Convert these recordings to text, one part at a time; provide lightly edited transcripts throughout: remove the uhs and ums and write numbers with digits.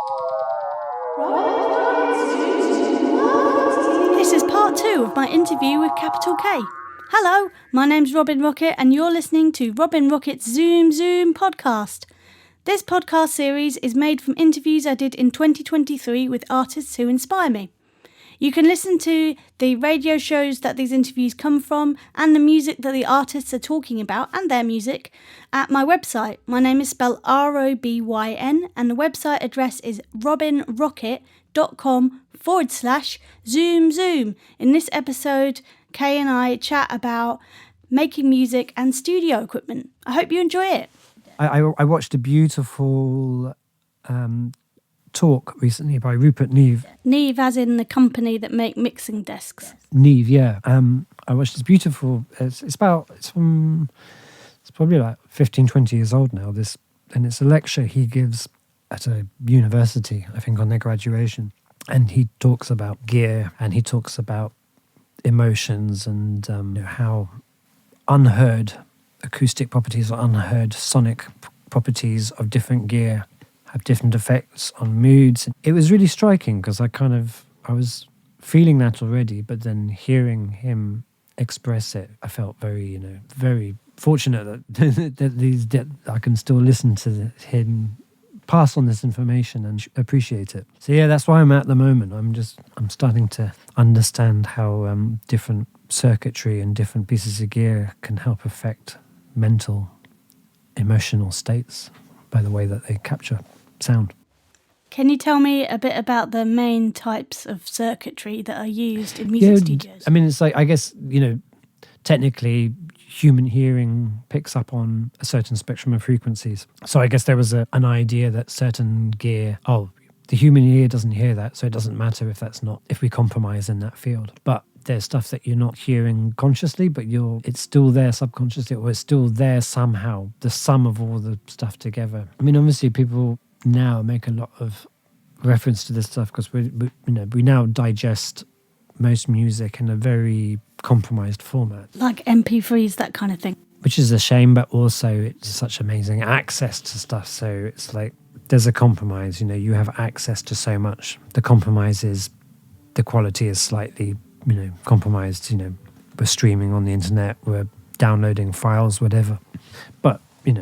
This is part 2 of my interview with Capital K. Hello, my name's Robyn Rocket and you're listening to Robyn Rocket's Zoom podcast. This podcast series is made from interviews I did in 2023 with artists who inspire me. You can listen to the radio shows that these interviews come from and the music that the artists are talking about and their music at my website. My name is spelled Robyn and the website address is robynrocket.com/zoom. In this episode, Kay and I chat about making music and studio equipment. I hope you enjoy it. I watched a beautiful talk recently by Rupert Neve. Neve as in the company that make mixing desks. Neve, yeah. I watched this beautiful, it's probably like 15, 20 years old now, and it's a lecture he gives at a university, I think on their graduation. And he talks about gear and he talks about emotions and how unheard acoustic properties or unheard sonic properties of different gear have different effects on moods. It was really striking because I was feeling that already, but then hearing him express it, I felt very, very fortunate that I can still listen to him pass on this information and appreciate it. So yeah, that's where I'm at the moment. I'm starting to understand how different circuitry and different pieces of gear can help affect mental, emotional states by the way that they capture sound. Can you tell me a bit about the main types of circuitry that are used in music studios? I mean, it's like, I guess, technically human hearing picks up on a certain spectrum of frequencies. So I guess there was an idea that certain gear, the human ear doesn't hear that, so it doesn't matter if we compromise in that field. But there's stuff that you're not hearing consciously, but it's still there subconsciously, or it's still there somehow, the sum of all the stuff together. I mean, obviously people now make a lot of reference to this stuff because we now digest most music in a very compromised format. Like MP3s, that kind of thing. Which is a shame, but also it's such amazing access to stuff. So it's like there's a compromise, you have access to so much. The compromise is the quality is slightly, compromised, we're streaming on the internet, we're downloading files, whatever. But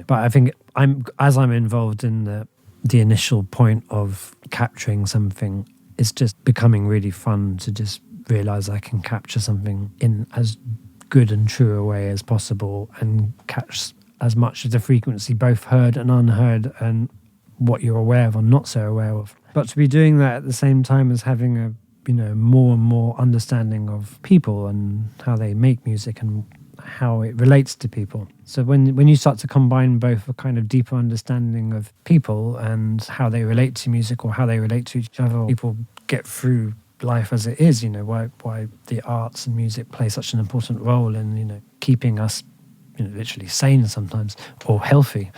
I think I'm involved in the initial point of capturing something, it's just becoming really fun to just realize I can capture something in as good and true a way as possible and catch as much of the frequency, both heard and unheard, and what you're aware of or not so aware of. But to be doing that at the same time as having a more and more understanding of people and how they make music and how it relates to people. So when you start to combine both a kind of deeper understanding of people and how they relate to music or how they relate to each other, people get through life as it is, why the arts and music play such an important role in, keeping us, literally sane sometimes or healthy.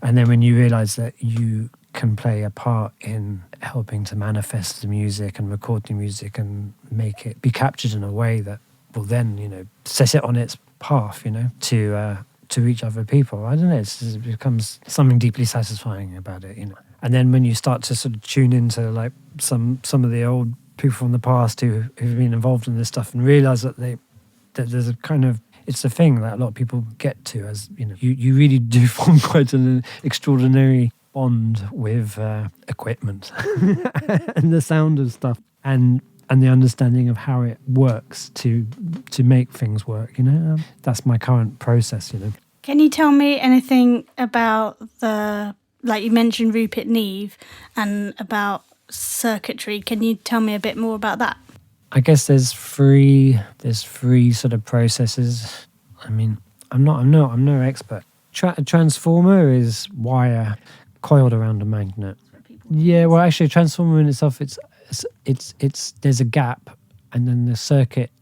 And then when you realize that you can play a part in helping to manifest the music and record the music and make it be captured in a way that will then, set it on its path, to reach other people. I don't know, it becomes something deeply satisfying about it, And then when you start to sort of tune into like some of the old people from the past who've been involved in this stuff and realize that that there's a kind of, it's a thing that a lot of people get to as, you really do form quite an extraordinary bond with equipment and the sound of stuff and the understanding of how it works to make things work, That's my current process, Can you tell me anything about like you mentioned Rupert Neve and about circuitry? Can you tell me a bit more about that? I guess there's three sort of processes. I mean, I'm no expert. A transformer is wire coiled around a magnet. Yeah, well, actually, a transformer in itself, it's there's a gap, and then the circuit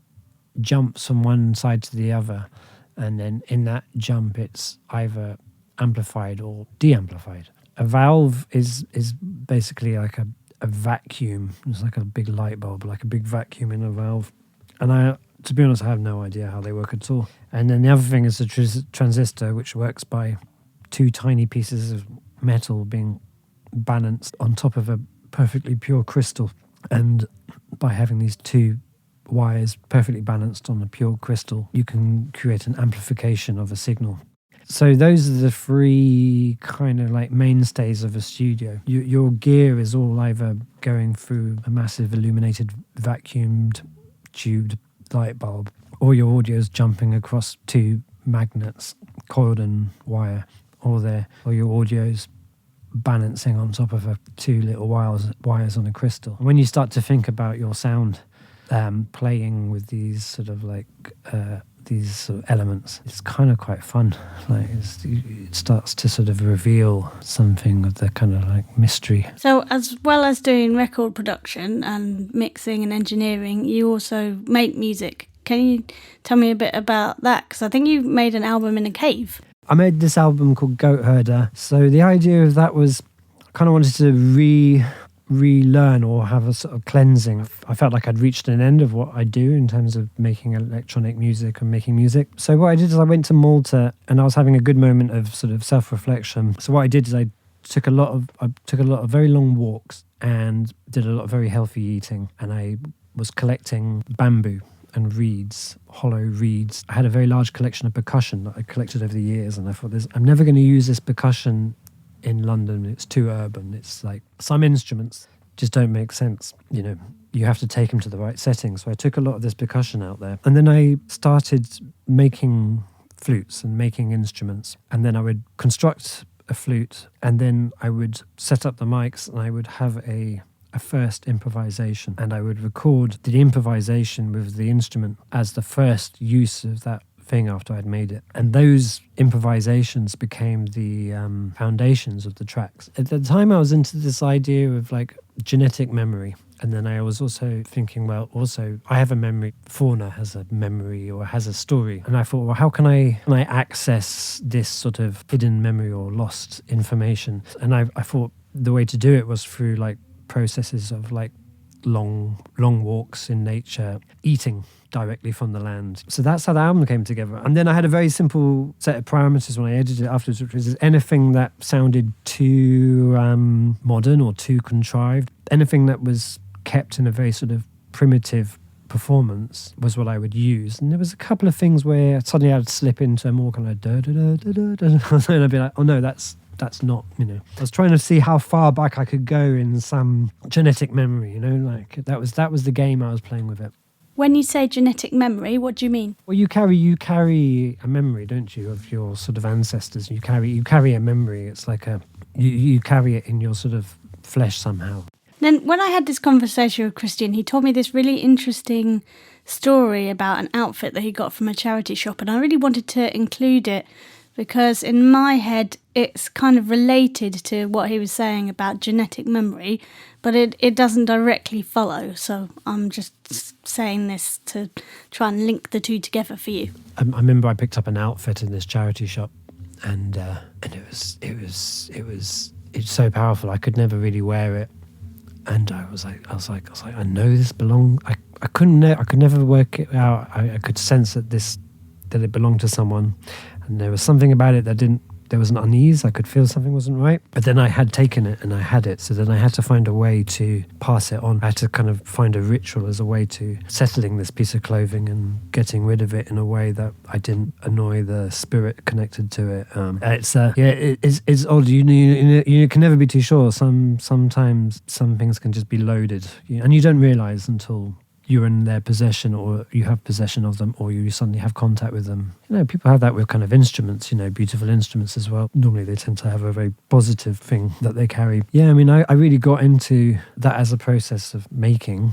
jumps from one side to the other, and then in that jump, it's either amplified or de-amplified. A valve is basically like a vacuum. It's like a big light bulb, like a big vacuum in a valve. And to be honest, I have no idea how they work at all. And then the other thing is a transistor, which works by two tiny pieces of metal being balanced on top of a perfectly pure crystal. And by having these two wires perfectly balanced on a pure crystal, you can create an amplification of a signal. So those are the three kind of like mainstays of a studio. Your gear is all either going through a massive illuminated vacuumed tubed light bulb, or your audio is jumping across two magnets, coiled and wire, or your audio's balancing on top of two little wires on a crystal. When you start to think about your sound playing with these sort of like these sort of elements, it's kind of quite fun. Like it starts to sort of reveal something of the kind of like mystery. So as well as doing record production and mixing and engineering, you also make music. Can you tell me a bit about that? Because I think you made an album in a cave. I made this album called Goat Herder. So the idea of that was I kind of wanted to relearn or have a sort of cleansing. I felt like I'd reached an end of what I do in terms of making electronic music and making music. So what I did is I went to Malta and I was having a good moment of sort of self-reflection. So what I did is I took a lot of very long walks and did a lot of very healthy eating, and I was collecting bamboo and reeds, hollow reeds. I had a very large collection of percussion that I collected over the years, and I thought, I'm never going to use this percussion in London. It's too urban. It's like some instruments just don't make sense. You know, you have to take them to the right settings. So I took a lot of this percussion out there, and then I started making flutes and making instruments, and then I would construct a flute, and then I would set up the mics, and I would have a first improvisation, and I would record the improvisation with the instrument as the first use of that thing after I'd made it. And those improvisations became the foundations of the tracks. At the time I was into this idea of like genetic memory, and then I was also thinking, well, also I have a memory, fauna has a memory or has a story, and I thought, well, how can I access this sort of hidden memory or lost information? And I thought the way to do it was through like processes of like long walks in nature, eating directly from the land. So that's how the album came together. And then I had a very simple set of parameters when I edited it afterwards, which was anything that sounded too modern or too contrived, anything that was kept in a very sort of primitive performance was what I would use. And there was a couple of things where suddenly I'd slip into a more kind of and I'd be like, oh no, that's not, you know. I was trying to see how far back I could go in some genetic memory, you know, like that was the game I was playing with it. When you say genetic memory, what do you mean? Well, you carry a memory, don't you, of your sort of ancestors. You carry a memory. It's like you carry it in your sort of flesh somehow. Then when I had this conversation with Christian, he told me this really interesting story about an outfit that he got from a charity shop, and I really wanted to include it because in my head it's kind of related to what he was saying about genetic memory, but it doesn't directly follow. So I'm just saying this to try and link the two together for you. I remember I picked up an outfit in this charity shop, and it was so powerful. I could never really wear it, and I was like, I know this belongs. I could never work it out. I could sense that it belonged to someone. And there was something about it there was an unease. I could feel something wasn't right. But then I had taken it and I had it. So then I had to find a way to pass it on. I had to kind of find a ritual as a way to settling this piece of clothing and getting rid of it in a way that I didn't annoy the spirit connected to it. It's odd. You can never be too sure. Sometimes some things can just be loaded. And you don't realize until you're in their possession, or you have possession of them, or you suddenly have contact with them. You know, people have that with kind of instruments, you know, beautiful instruments as well. Normally they tend to have a very positive thing that they carry. Yeah, I mean, I really got into that as a process of making,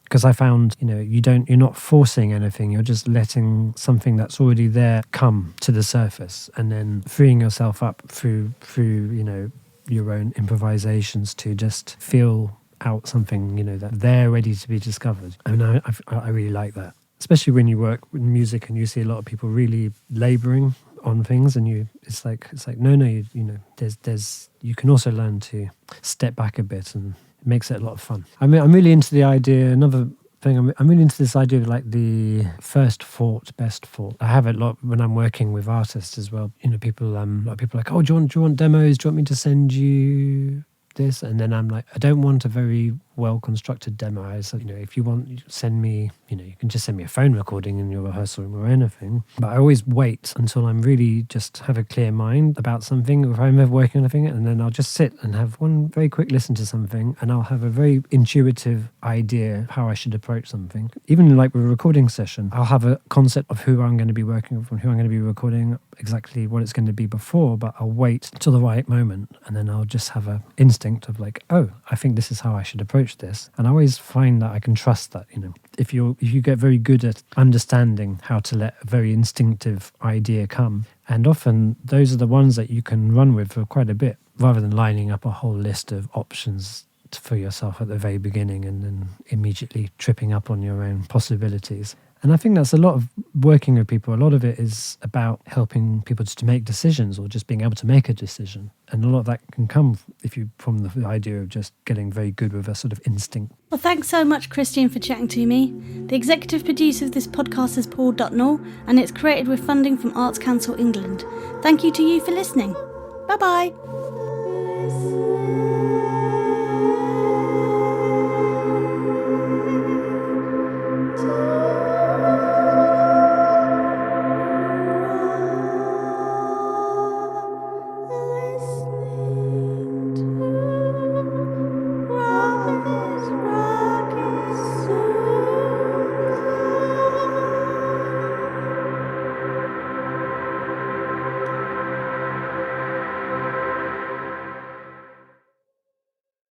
because I found, you know, you're not forcing anything, you're just letting something that's already there come to the surface, and then freeing yourself up through you know, your own improvisations to just feel out something, you know, that they're ready to be discovered. I mean, I really like that, especially when you work with music and you see a lot of people really labouring on things, and it's like no, you know, there's you can also learn to step back a bit, and it makes it a lot of fun. I mean, I'm really into the idea. Another thing, I'm really into this idea of like the first thought, best thought. I have it a lot when I'm working with artists as well. You know, people are like, oh, do you want demos? Do you want me to send you this, and then I'm like, I don't want a very well constructed demo. So, if you want, you send me, you can just send me a phone recording in your rehearsal room or anything. But I always wait until I'm really just have a clear mind about something, if I'm ever working on a thing, and then I'll just sit and have one very quick listen to something, and I'll have a very intuitive idea of how I should approach something. Even like with a recording session, I'll have a concept of who I'm going to be working with and who I'm going to be recording, exactly what it's going to be before, but I'll wait till the right moment, and then I'll just have an instinct of like, oh, I think this is how I should approach this. And I always find that I can trust that, if you get very good at understanding how to let a very instinctive idea come, and often those are the ones that you can run with for quite a bit, rather than lining up a whole list of options for yourself at the very beginning and then immediately tripping up on your own possibilities. And I think that's a lot of working with people. A lot of it is about helping people just to make decisions, or just being able to make a decision. And a lot of that can come from the idea of just getting very good with a sort of instinct. Well, thanks so much, Christian, for chatting to me. The executive producer of this podcast is Paul Dutnall, and it's created with funding from Arts Council England. Thank you to you for listening. Bye-bye.